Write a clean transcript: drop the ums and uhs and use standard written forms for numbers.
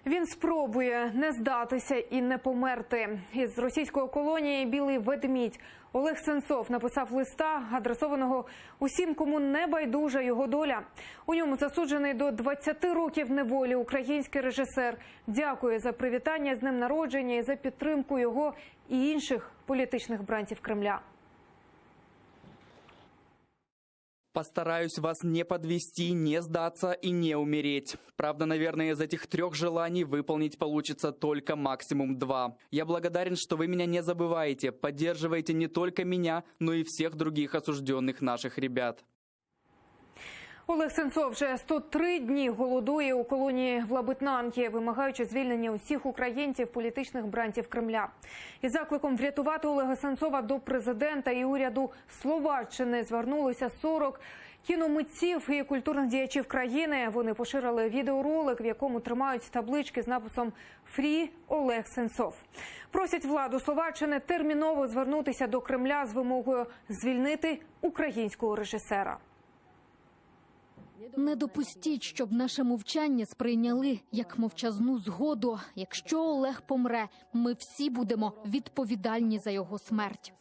Він спробує не здатися і не померти. Із російської колонії «Білий ведмідь» Олег Сенцов написав листа, адресованого усім, кому не байдужа його доля. У ньому засуджений до 20 років неволі український режисер дякує за привітання з днем народження і за підтримку його і інших політичних бранців Кремля. Постараюсь вас не подвести, не сдаться и не умереть. Правда, наверное, из этих 3 желаний выполнить получится только максимум 2. Я благодарен, что вы меня не забываете, поддерживаете не только меня, но и всех других осужденных наших ребят. Олег Сенцов вже 103 дні голодує у колонії в Лабытнанке, вимагаючи звільнення усіх українців, політичних бранців Кремля. Із закликом врятувати Олега Сенцова до президента і уряду Словаччини звернулися 40 кіномитців і культурних діячів країни. Вони поширили відеоролик, в якому тримають таблички з написом «Фрі Олег Сенцов». Просять владу Словаччини терміново звернутися до Кремля з вимогою звільнити українського режисера. Не допустіть, щоб наше мовчання сприйняли як мовчазну згоду. Якщо Олег помре, ми всі будемо відповідальні за його смерть.